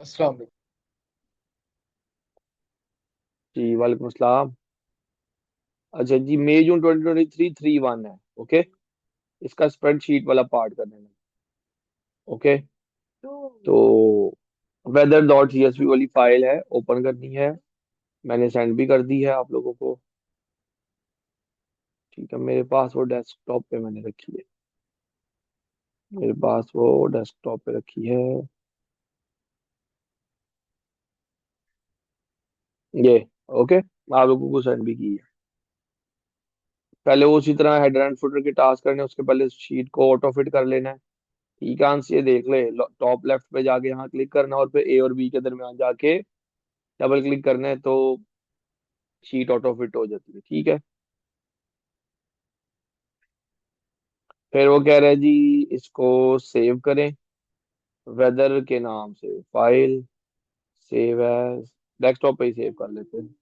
अस्सलाम वालेकुम। जी वालेकुम अस्सलाम। अच्छा जी, मई जून 2023 3-1 है। ओके, इसका स्प्रेडशीट वाला पार्ट करने में। ओके, तो वेदर डॉट सीएसवी वाली फाइल है, ओपन करनी है। मैंने सेंड भी कर दी है आप लोगों को। ठीक है, मेरे पास वो डेस्कटॉप पे मैंने रखी है। मेरे पास वो डेस्कटॉप पे रखी है। ये ओके, आप लोगों को सेंड भी की है। पहले वो उसी तरह हेडर एंड फुटर के टास्क करने हैं, उसके पहले शीट को ऑटो फिट कर लेना है। ठीक है, आंसर ये देख ले, टॉप लेफ्ट पे जाके यहाँ क्लिक करना और फिर ए और बी के दरमियान जाके डबल क्लिक करना है, तो शीट ऑटो फिट हो जाती है। ठीक है, फिर वो कह रहा है जी इसको सेव करें वेदर के नाम से। फाइल सेव एज, डेस्कटॉप पे ही सेव कर लेते हैं।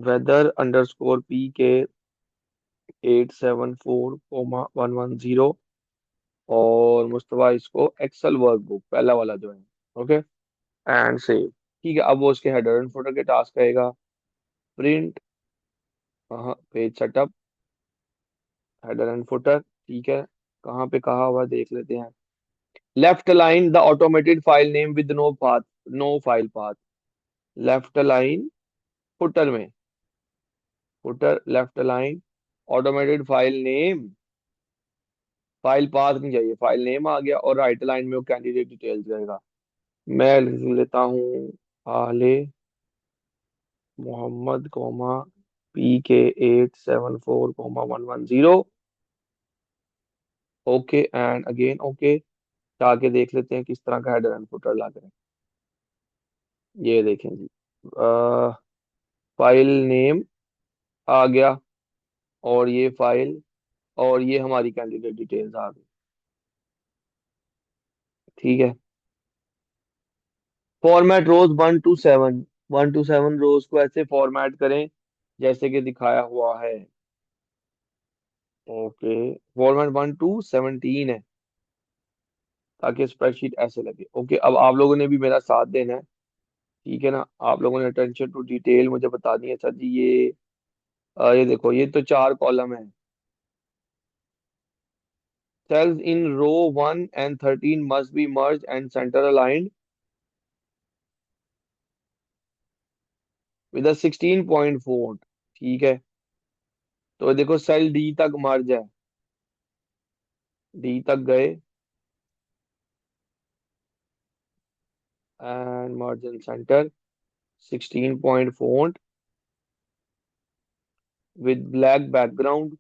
वेदर अंडरस्कोर पी के 874,110, और मुस्तफा इसको एक्सेल वर्कबुक पहला वाला जो है। Okay, and save. ठीक है, अब वो उसके हेडर एंड फुटर के टास्क कहेगा। Print page setup, header and footer. ठीक है, कहाँ पे कहा हुआ है देख लेते हैं। Left line the automated file name with no path, no file path. Left line footer में, footer left line automated file name, file path नहीं चाहिए, फाइल नेम आ गया। और राइट लाइन में वो कैंडिडेट डिटेल्स रहेगा। मैं लिख लेता हूँ आले मोहम्मद कोमा पी के 874,110। Okay and again okay. आगे देख लेते हैं किस तरह का हेडर एंड फुटर लग रहा है। ये देखें जी, फाइल नेम आ गया, और ये फाइल, और ये हमारी कैंडिडेट डिटेल्स आ गई। ठीक है, फॉर्मेट रोज 1 to 7, 1 to 7 रोज को ऐसे फॉर्मेट करें जैसे कि दिखाया हुआ है। ओके, फॉर्मेट 1 to 17 है, ताकि स्प्रेडशीट ऐसे लगे। ओके, अब आप लोगों ने भी मेरा साथ देना है। ठीक है ना, आप लोगों ने अटेंशन टू डिटेल मुझे बतानी है। सर जी ये देखो, ये तो 4 कॉलम है। Cells in row 1 and 13 must be merged and center aligned with a 16 point font। ठीक है, तो देखो सेल डी तक मर्ज है, डी तक गए and merge and centre 16 point font with black background.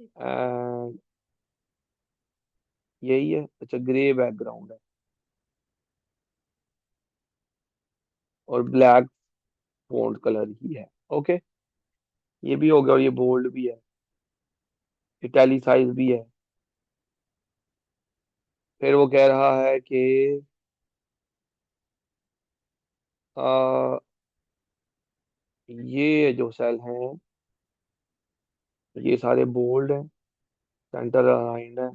And यही है, अच्छा ग्रे बैकग्राउंड है और ब्लैक फॉन्ट कलर ही है। ओके, ये भी हो गया, और ये बोल्ड भी है, इटैलिसाइज भी है। फिर वो कह रहा है कि आ, ये जो सेल हैं ये सारे बोल्ड हैं, सेंटर अलाइंड है।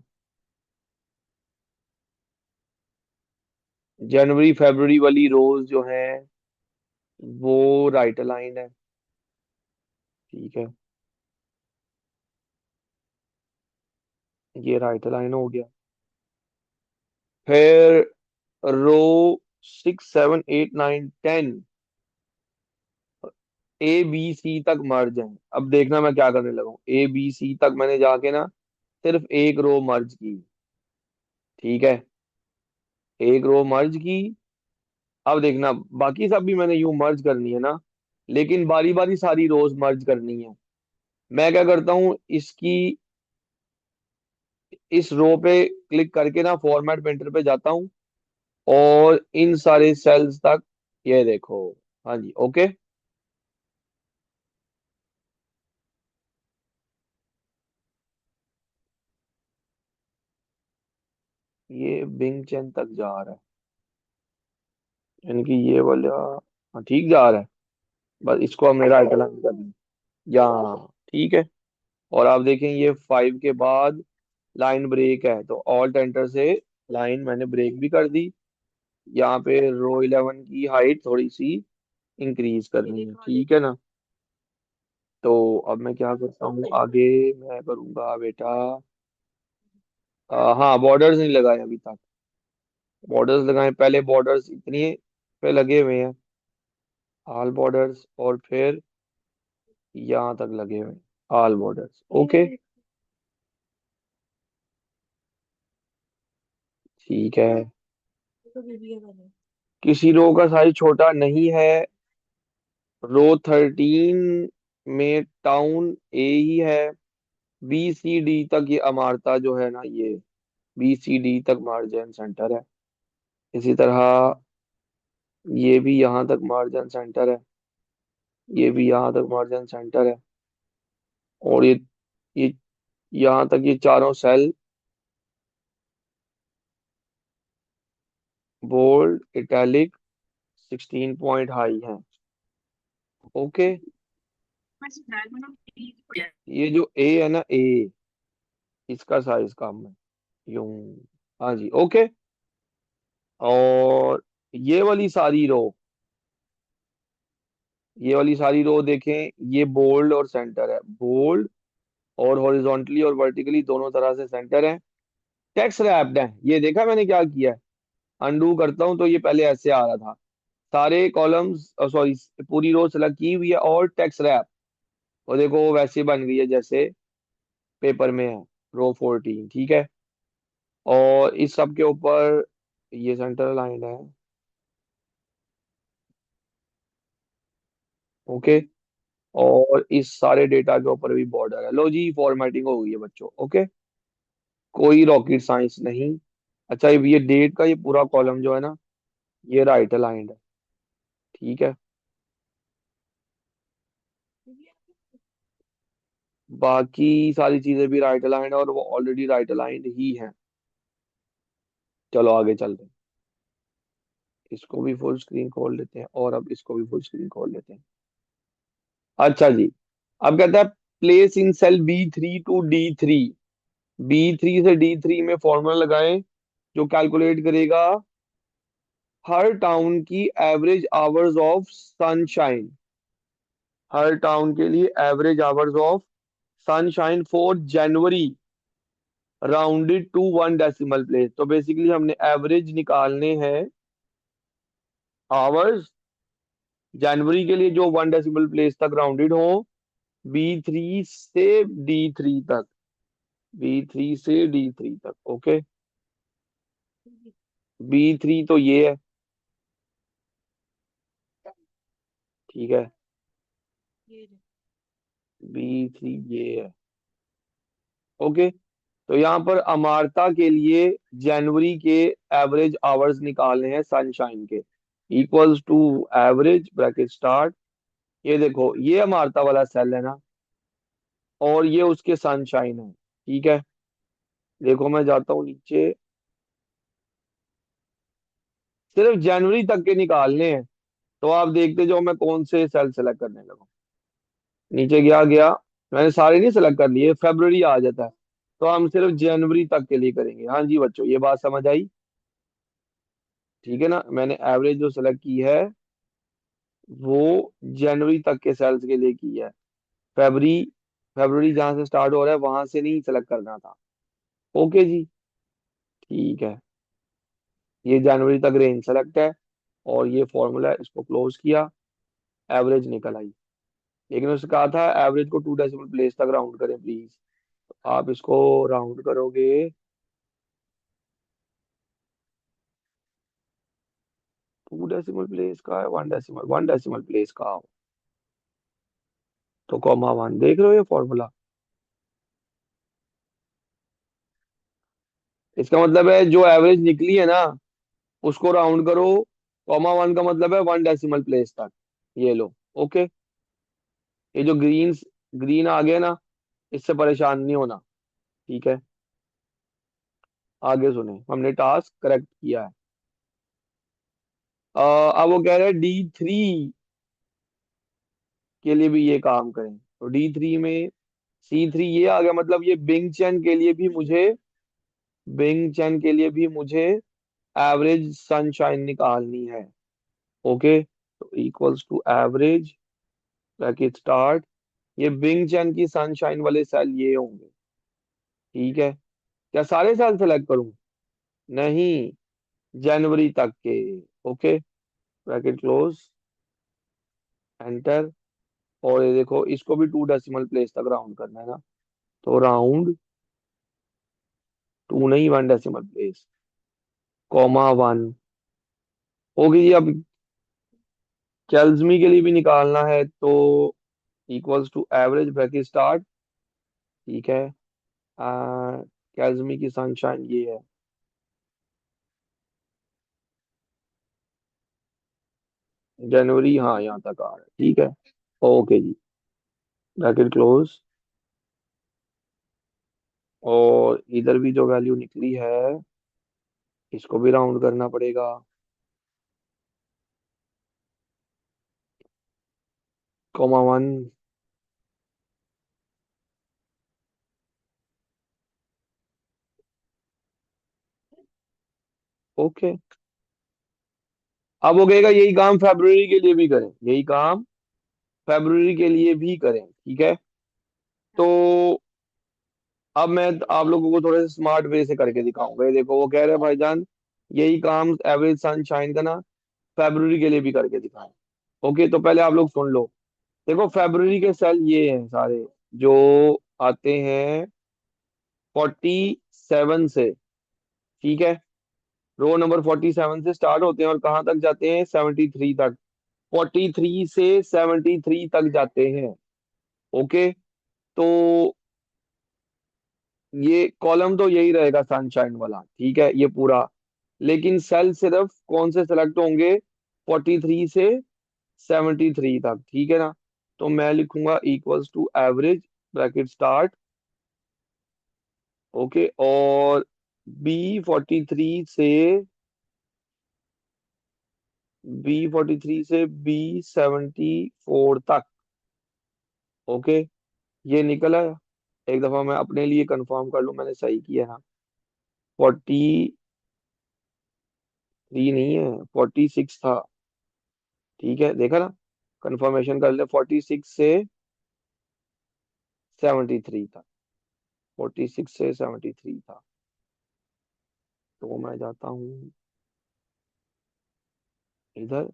जनवरी फरवरी वाली रोज जो है वो राइट अलाइंड है। ठीक है, ये राइट अलाइन हो गया। फिर रो 6 7 8 9 10 ए बी सी तक मर्ज है। अब देखना मैं क्या करने लगा हूँ, ए बी सी तक मैंने जाके ना सिर्फ एक रो मर्ज की। ठीक है, एक रो मर्ज की। अब देखना बाकी सब भी मैंने यूं मर्ज करनी है ना, लेकिन बारी बारी सारी रोज मर्ज करनी है। मैं क्या करता हूँ, इसकी इस रो पे क्लिक करके ना फॉर्मेट पेंटर पे जाता हूँ, और इन सारे सेल्स तक, ये देखो। हाँ जी, ओके। ये बिंग चैन तक जा रहा है, यानी कि ये वाला, हाँ ठीक जा रहा है। बस इसको हमने राइट अलाइन कर दिया यहाँ। ठीक है, और आप देखें ये 5 के बाद लाइन ब्रेक है, तो ऑल्ट एंटर से लाइन मैंने ब्रेक भी कर दी। यहाँ पे रो 11 की हाइट थोड़ी सी इंक्रीज करनी है, ठीक है ना। तो अब मैं क्या करता हूँ आगे, मैं करूंगा बेटा, हाँ बॉर्डर्स नहीं लगाए अभी तक। बॉर्डर्स लगाए पहले, बॉर्डर्स इतनी पे लगे हुए हैं, ऑल बॉर्डर्स, और फिर यहाँ तक लगे हुए हैं, ऑल बॉर्डर्स, ओके। ठीक है। किसी रो का साइज छोटा नहीं है। रो 13 में टाउन ए ही है। बी सी डी तक ये अमारता जो है ना, ये बी सी डी तक मार्जिन सेंटर है। इसी तरह ये भी यहाँ तक मार्जिन सेंटर है, ये भी यहाँ तक मार्जिन सेंटर है, और ये यहाँ तक ये चारों cell bold italic 16 point high हैं, ओके। ये जो ए है ना, ए, इसका साइज कम है, यूं, हाँ जी, ओके। और ये वाली सारी रो, ये वाली सारी रो देखें, ये बोल्ड और सेंटर है, बोल्ड और हॉरिजॉन्टली और वर्टिकली दोनों तरह से सेंटर है। टेक्स्ट रैप्ड है, ये देखा मैंने क्या किया है, अनडू करता हूं तो ये पहले ऐसे आ रहा था। सारे कॉलम्स, सॉरी, पूरी रो सेलेक्ट की हुई है और टेक्स्ट रैप, और देखो वो वैसे बन गई है जैसे पेपर में है, रो 14, ठीक है। और इस सब के ऊपर ये सेंटर लाइन है, ओके। और इस सारे डेटा के ऊपर भी बॉर्डर है। लो जी, फॉर्मेटिंग हो गई है बच्चों, ओके। कोई रॉकेट साइंस नहीं। अच्छा, ये डेट का ये पूरा कॉलम जो है ना, ये राइट अलाइंड है, ठीक है। बाकी सारी चीजें भी राइट अलाइंड है, और वो ऑलरेडी राइट अलाइंड ही हैं। चलो आगे चलते हैं। इसको भी फुल स्क्रीन खोल लेते हैं, और अब इसको भी फुल स्क्रीन खोल लेते हैं। अच्छा जी, अब कहता है place in cell B3 to D3। B3 से D3 में फॉर्मूला लगाएं जो कैलकुलेट करेगा हर टाउन की एवरेज आवर्स ऑफ सनशाइन, हर टाउन के लिए average hours of sunshine for January rounded to 1 decimal place. तो बेसिकली हमने एवरेज निकालने हैं आवर्स जनवरी के लिए जो 1 डेसिमल प्लेस तक राउंडेड हो, B3 से D3 तक, B3 से D3 तक, ओके। B3 तो ये है, ठीक है, B3 ये है, ओके। तो यहाँ पर अमारता के लिए जनवरी के एवरेज आवर्स निकालने हैं सनशाइन के, equals to average bracket start. ये देखो ये अमारता वाला सेल है ना, और ये उसके सनशाइन है, ठीक है। देखो मैं जाता हूँ नीचे, सिर्फ जनवरी तक के निकालने हैं। तो आप देखते जाओ मैं कौन से सेल सेलेक्ट करने लगा। नीचे गया गया, मैंने सारे नहीं सेलेक्ट कर लिए, फेब्रुवरी आ जाता है। तो हम सिर्फ जनवरी तक के लिए करेंगे। हाँ जी बच्चों, ये बात समझ आई, ठीक है ना। मैंने एवरेज जो सेलेक्ट की है वो जनवरी तक के सेल्स के लिए की है। फरवरी, फरवरी जहां से स्टार्ट हो रहा है वहां से नहीं सेलेक्ट करना था, ओके जी, ठीक है। ये जनवरी तक रेंज सेलेक्ट है, और ये फॉर्मूला इसको क्लोज किया, एवरेज निकल आई। लेकिन उसने कहा था एवरेज को 2 डेसिमल प्लेस तक राउंड करें प्लीज। आप इसको राउंड करोगे, 2 डेसिमल प्लेस का है, 1 डेसिमल प्लेस का हो, तो कॉमा 1 देख रहे हो ये फॉर्मूला। इसका मतलब है जो एवरेज निकली है ना, उसको राउंड करो, कॉमा 1 का मतलब है 1 डेसिमल प्लेस तक। ये लो, ओके। ये जो ग्रीन ग्रीन आ गया ना, इससे परेशान नहीं होना, ठीक है। आगे सुने, हमने टास्क करेक्ट किया है। अब वो कह रहे हैं D3 के लिए भी ये काम करें, तो D3 में C3 ये आ गया, मतलब ये बिंग चैन के लिए भी मुझे बिंग चैन के लिए भी मुझे एवरेज सनशाइन निकालनी है। ओके, तो equals to average bracket start, ये बिंग चैन की सनशाइन वाले सेल ये होंगे। ठीक है, क्या सारे सेल सेलेक्ट करूं? नहीं, जनवरी तक के। Okay, bracket close, enter. और ये देखो, इसको भी 2 डेसिमल प्लेस तक राउंड करना है ना, तो राउंड 2 नहीं, 1 डेसिमल प्लेस, कॉमा 1। ओके जी, अब कैल्जमी के लिए भी निकालना है, तो equals to average bracket start. ठीक है, कैल्जमी की सनशाइन ये है, जनवरी, हाँ यहाँ तक आ रहा है। ठीक है, ओके जी, ब्रैकेट क्लोज। और इधर भी जो वैल्यू निकली है, इसको भी राउंड करना पड़ेगा, कॉमा 1। ओके, अब हो गएगा, यही काम फेब्रुवरी के लिए भी करें, यही काम फेब्रुवरी के लिए भी करें। ठीक है, तो अब मैं आप लोगों को थोड़े से स्मार्ट वे से करके दिखाऊंगा। ये देखो, वो कह रहे हैं भाईजान यही काम एवरेज सनशाइन का ना फेब्रुवरी के लिए भी करके दिखाएं। ओके, तो पहले आप लोग सुन लो। देखो, फेब्रुवरी के सेल ये हैं सारे, जो आते हैं 47 से। ठीक है, रो नंबर 47 से स्टार्ट होते हैं और कहाँ तक जाते हैं? 73 तक। 43 से 73 तक जाते हैं। ओके, तो ये कॉलम तो यही रहेगा सनशाइन वाला, ठीक है, ये पूरा। लेकिन सेल सिर्फ कौन से सेलेक्ट होंगे? 43 से 73 तक, ठीक है ना। तो मैं लिखूंगा equals to average bracket start. Okay, और बी 43 से बी 74 तक। ओके, ये निकला। एक दफा मैं अपने लिए कंफर्म कर लूं मैंने सही किया ना। 43 नहीं है, 46 था। ठीक है, देखा ना, कंफर्मेशन कर ले, 46 से 73 था, 46 से 73 था। तो मैं जाता हूँ इधर,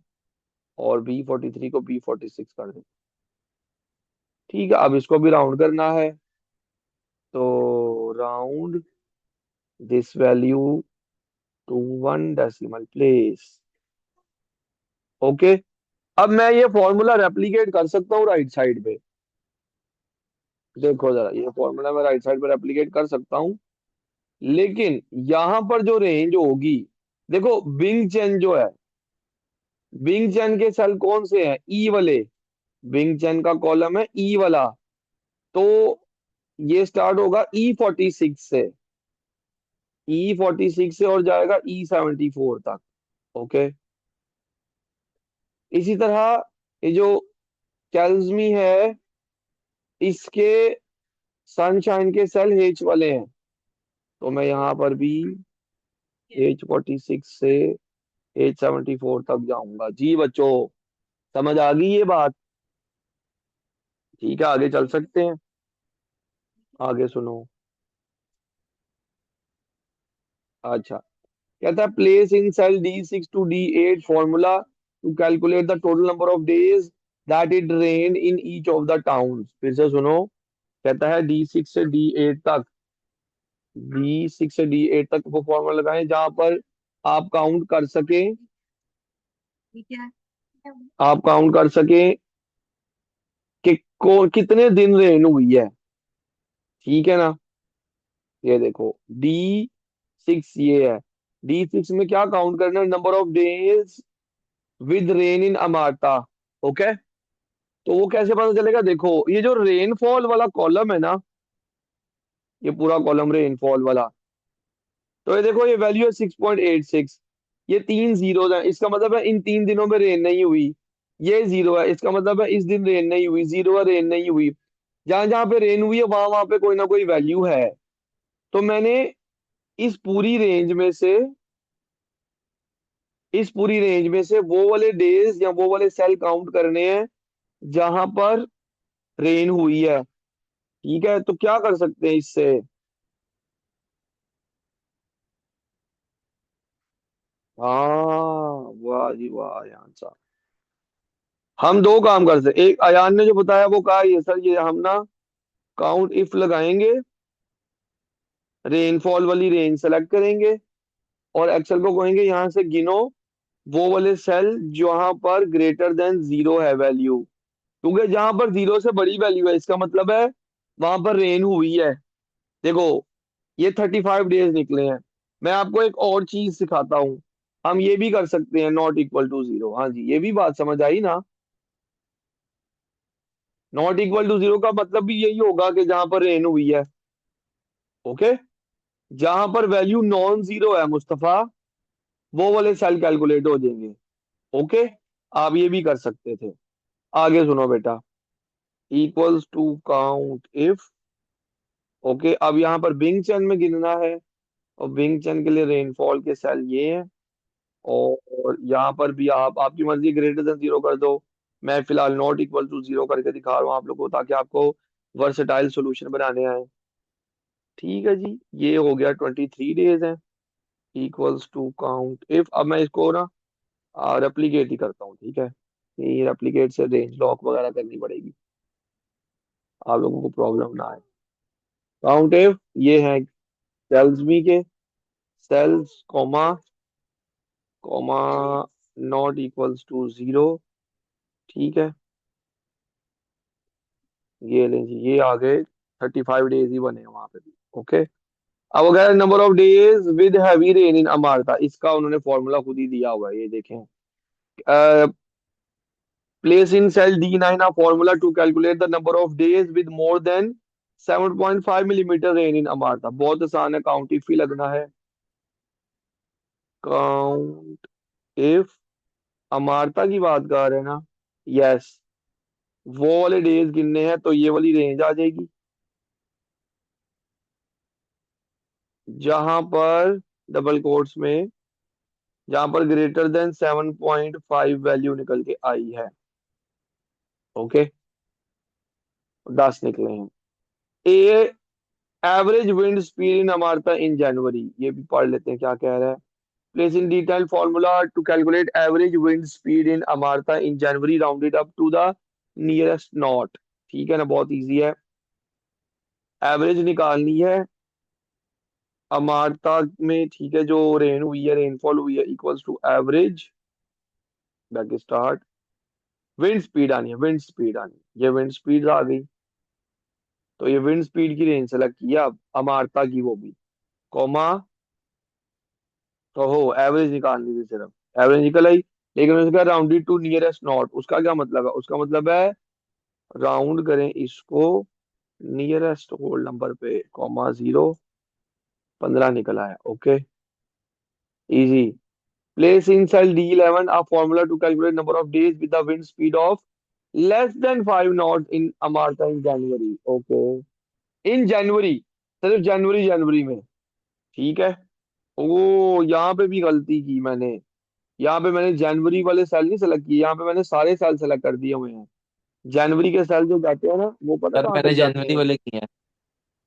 और बी 43 को बी 46 कर दे। ठीक है, अब इसको भी राउंड करना है, तो round this value to 1 decimal place. Okay, अब मैं ये फॉर्मूला रेप्लिकेट कर सकता हूँ राइट साइड पे। देखो जरा, ये फॉर्मूला मैं राइट साइड पे रेप्लिकेट कर सकता हूँ, लेकिन यहाँ पर जो रेंज होगी, देखो बिंग चेन जो है, बिंग चेन के सेल कौन से हैं? ई वाले। बिंग चेन का कॉलम है ई वाला, तो ये स्टार्ट होगा E46 से, E46 से और जाएगा E74 तक। ओके, इसी तरह ये जो कैल्जमी है, इसके सनशाइन के सेल H वाले हैं, तो मैं यहाँ पर भी H46 से H74 तक जाऊंगा जी बच्चों। समझ आ गई ये बात? ठीक है, आगे चल सकते हैं। आगे सुनो। अच्छा, कहता है place in cell D6 to D8 formula to calculate the total number of days that it rain in each of the town. फिर से सुनो, कहता है D6 से D8 तक वो फॉर्मूला लगाएं जहां पर आप काउंट कर सकें, आप काउंट कर सकें कि कितने दिन रेन हुई है। ठीक है ना, ये देखो D6 ये है, D6 में क्या काउंट करना है? Number of days with rain in Amartha. Okay, तो वो कैसे पता चलेगा? देखो, ये जो रेनफॉल वाला कॉलम है ना, ये पूरा कॉलम रेनफॉल वाला, तो ये देखो, ये वैल्यू है 6.86। ये 3 जीरो है, इसका मतलब है इन 3 दिनों में रेन नहीं हुई। ये जीरो है, इसका मतलब है इस दिन रेन नहीं हुई। जीरो है, रेन नहीं हुई। जहां जहां पे रेन हुई है, वहां वहां पे कोई ना कोई वैल्यू है। तो मैंने इस पूरी रेंज में से इस पूरी रेंज में से वो वाले डेज या वो वाले सेल काउंट करने हैं जहां पर रेन हुई है। ठीक है, तो क्या कर सकते हैं इससे। हाँ, वाह जी वाह आंसर। हम दो काम कर सकते, एक अयान ने जो बताया वो कहा ये सर, ये हम ना काउंट इफ लगाएंगे, रेनफॉल वाली रेंज सेलेक्ट करेंगे और एक्सेल को कहेंगे यहां से गिनो वो वाले सेल जहां पर ग्रेटर देन जीरो है वैल्यू। क्योंकि जहां पर जीरो से बड़ी वैल्यू है इसका मतलब है वहां पर रेन हुई है। देखो, ये 35 डेज निकले हैं। मैं आपको एक और चीज सिखाता हूँ। हम ये भी कर सकते हैं नॉट इक्वल टू जीरो। हाँ जी, ये भी बात समझ आई ना। नॉट इक्वल टू जीरो का मतलब भी यही होगा कि जहां पर रेन हुई है। ओके, जहां पर वैल्यू नॉन जीरो है मुस्तफा, वो वाले सेल कैलकुलेट हो जाएंगे। ओके, आप ये भी कर सकते थे। आगे सुनो बेटा, equals to count if. Okay, अब यहाँ पर बिंग चैन में गिनना है और बिंग चैन के लिए रेनफॉल के सेल ये हैं। और यहाँ पर भी आप आपकी मर्जी ग्रेटर देन जीरो कर दो। मैं फिलहाल नॉट इक्वल टू जीरो करके दिखा रहा हूँ आप लोगों को ताकि आपको वर्सेटाइल सॉल्यूशन बनाने आए। ठीक है जी, ये हो गया 23 डेज है। इक्वल्स टू काउंट इफ, अब मैं इसको ना रेप्लीकेट ही करता हूँ। ठीक है, ये रेप्लीकेट से रेंज लॉक वगैरह करनी पड़ेगी, आप लोगों को प्रॉब्लम ना आए। काउंट इफ ये है सेल्स मी के cells comma comma not equals to zero. ठीक है, ये लें जी, ये आ गए। 35 डेज ही बने हैं वहां पे भी। ओके, अब अगर number of days with heavy rain in Amartha, इसका उन्होंने फॉर्मूला खुद ही दिया हुआ है, ये देखें। Place in cell D9 a formula to calculate the number of days with more than 7.5 millimetre rain in Amartha. बहुत आसान है, काउंट इफ ही लगना है। काउंट इफ अमारता की बात कर रहे हैं ना। यस, वो वाले डेज गिनने हैं तो ये वाली रेंज आ जाएगी जहां पर डबल कोट्स में जहां पर ग्रेटर देन 7.5 वैल्यू निकल के आई है। ओके, 10 निकले हैं। A average wind speed in Amartha in January, ये भी पढ़ लेते हैं क्या कह रहा है। Place in detail formula to calculate average wind speed in Amartha in January rounded up to the nearest knot. ठीक है ना, बहुत इजी है। एवरेज निकालनी है अमारता में। ठीक है, जो रेन हुई है, रेनफॉल हुई है, equals to average back start. Wind speed आनी है, विंड स्पीड आनी है, ये विंड स्पीड आ गई। तो ये विंड स्पीड की रेंज सेलेक्ट किया अब अमारता की, वो भी कॉमा। तो हो एवरेज निकालनी थी सिर्फ, एवरेज निकल आई। लेकिन उसका राउंडेड टू नियरेस्ट नॉट, उसका क्या मतलब है, उसका मतलब है राउंड करें इसको नियरेस्ट होल नंबर पे, कॉमा 0, 15 निकला है। Okay, easy. Place in cell D11 a formula to calculate number of days with the wind speed of less than 5 knots in Amartha in January। Okay, in January, सिर्फ जनवरी जनवरी में। ठीक है, ओ यहाँ पे भी गलती की मैंने। यहाँ पे मैंने जनवरी वाले सेल नहीं सेलेक्ट किए, यहाँ पे मैंने सारे सेल सेलेक्ट कर दिए हुए हैं। जनवरी के सेल जो जाते हैं ना, वो पता सर कहाँ मैंने तक जाते जनवरी हैं। वाले किए हैं।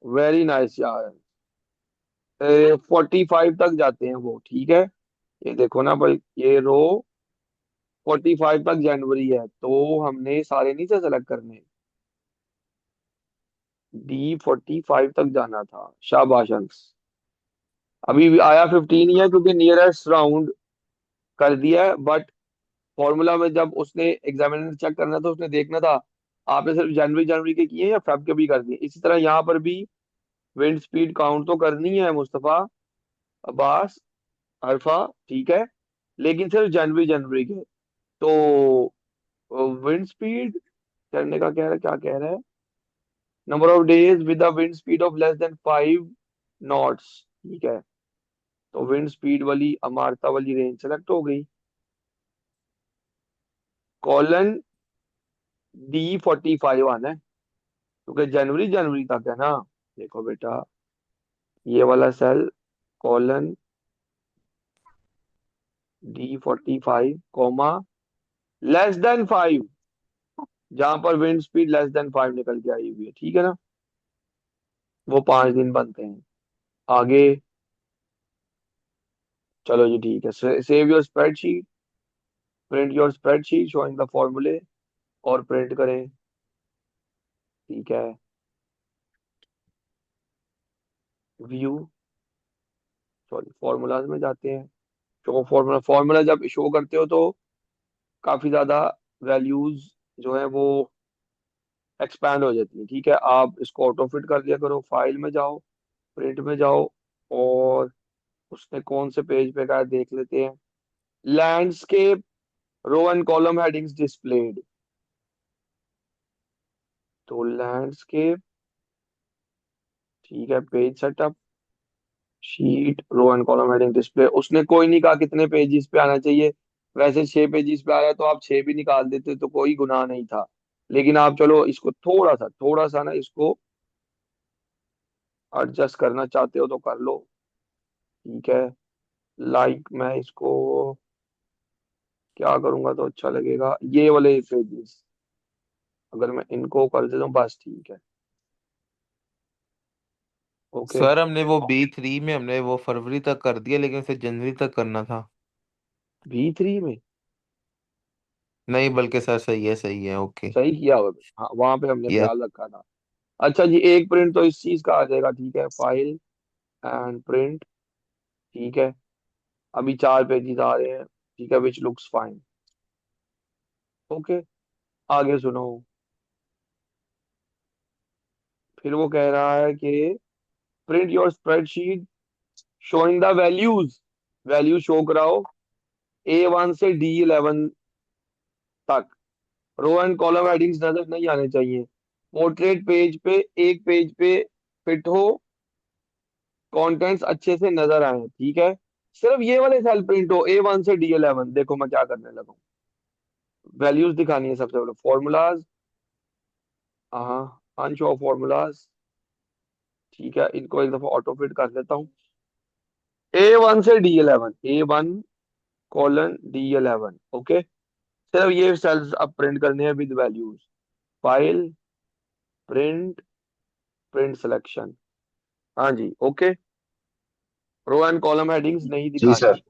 वेरी नाइस यार, 45 तक जाते हैं वो। ठीक है, ये देखो ना भाई, ये रो 45 तक जनवरी है, तो हमने सारे नहीं से सेलेक्ट करने, D45 तक जाना था। शाबाश अंश। अभी भी आया 15 ही है क्योंकि नियरेस्ट राउंड कर दिया है, बट फॉर्मूला में जब उसने एग्जामिनर चेक करना था, उसने देखना था आपने सिर्फ जनवरी जनवरी के किए या फेब के भी कर दिए। इसी तरह यहाँ पर भी विंड स्पीड काउंट तो करनी है मुस्तफा, अब्बास, अरफा। ठीक है, लेकिन सिर्फ जनवरी जनवरी के। तो विंड स्पीड करने का कह रहा है, क्या कह रहा है, number of days with the wind speed of less than 5 knots. ठीक है, तो विंड स्पीड वाली अमारता वाली रेंज सेलेक्ट हो गई। कॉलन D45 आना है क्योंकि जनवरी जनवरी तक है ना। देखो बेटा, ये वाला cell colon D45 comma less than 5, जहां पर विंड स्पीड लेस देन 5 निकल के आई हुई है, ठीक है ना। वो 5 दिन बनते हैं। आगे चलो जी, ठीक है। Save your spreadsheet, print your spreadsheet showing the फॉर्मूले, और प्रिंट करें। ठीक है, व्यू, सॉरी फॉर्मूलाज में जाते हैं। शो फॉर्मूला, फॉर्मूला जब शो करते हो तो काफी ज्यादा वैल्यूज जो है वो एक्सपैंड हो जाती है। ठीक है, आप इसको ऑटो फिट कर दिया करो। फाइल में जाओ, प्रिंट में जाओ, और उसने कौन से पेज पे का देख लेते हैं। Landscape, row and column headings displayed. तो लैंडस्केप, ठीक है, page setup, sheet, row and column heading display. उसने कोई नहीं कहा कितने पेजेस पे आना चाहिए। वैसे 6 पेजेस पे आ रहा है तो आप 6 भी निकाल देते तो कोई गुनाह नहीं था। लेकिन आप चलो इसको थोड़ा सा ना इसको एडजस्ट करना चाहते हो तो कर लो। ठीक है, लाइक मैं इसको क्या करूंगा तो अच्छा लगेगा, ये वाले पेजेस अगर मैं इनको कर देता हूँ बस, ठीक है। ओके। सर हमने वो B3 में हमने वो फरवरी तक कर दिया, लेकिन उसे जनवरी तक करना था। B3 में नहीं बल्कि सर सही है, ओके। सही किया हुआ है। हाँ, वहां पे हमने यस। ख्याल रखा था। अच्छा जी, एक प्रिंट तो इस चीज का आ जाएगा, ठीक है, फाइल एंड प्रिंट। ठीक है, अभी 4 पेजेस आ रहे हैं, ठीक है, विच लुक्स फाइन। ओके, आगे सुनो। फिर वो कह रहा है कि print your spreadsheet showing the values, value show कराओ A1 से D11 तक। रो एंड कॉलम हेडिंग्स नजर नहीं आने चाहिए। पोर्ट्रेट पेज पे, एक पेज पे फिट हो, कंटेंट्स अच्छे से नजर आए, ठीक है। सिर्फ ये वाले सेल प्रिंट हो A1 से D11। देखो मैं क्या करने लगा हूँ, वैल्यूज दिखानी है सबसे पहले, फॉर्मूलाज, हाँ, अनशो फॉर्मूलाज। ठीक है, इनको एक दफा ऑटो फिट कर देता हूँ। A1 से D11, A1:D11, ओके। सिर्फ ये सेल्स अब प्रिंट करने हैं with values. File, print, print selection, हाँ जी, okay. Row and column headings नहीं जी दिखानी। Sir.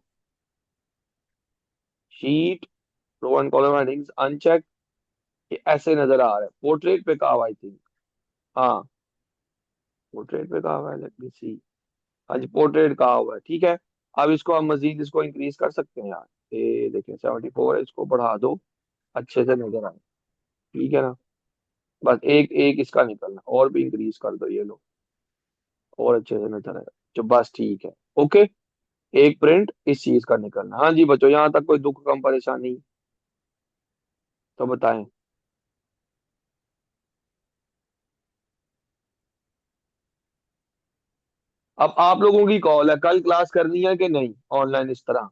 Sheet, row and column headings uncheck. ये ऐसे नजर आ रहा है, पोर्ट्रेट पे कहा हुआ आई थिंक। हाँ, पोर्ट्रेट पे कहा हुआ है, लेट मी सी। हाँ जी, पोर्ट्रेट कहा हुआ है, ठीक है। अब इसको हम मजीद इसको इंक्रीज कर सकते हैं यार। ये देखें 74 है, इसको बढ़ा दो, अच्छे से नजर आए, ठीक है ना। बस एक एक इसका निकलना, और भी इंक्रीज कर दो ये लो, और अच्छे से नजर आए। जो बस ठीक है, ओके। एक प्रिंट इस चीज का निकलना। हाँ जी बच्चों, यहाँ तक कोई दुख कम परेशानी तो बताएं। अब आप लोगों की कॉल है, कल क्लास करनी है कि नहीं ऑनलाइन इस तरह।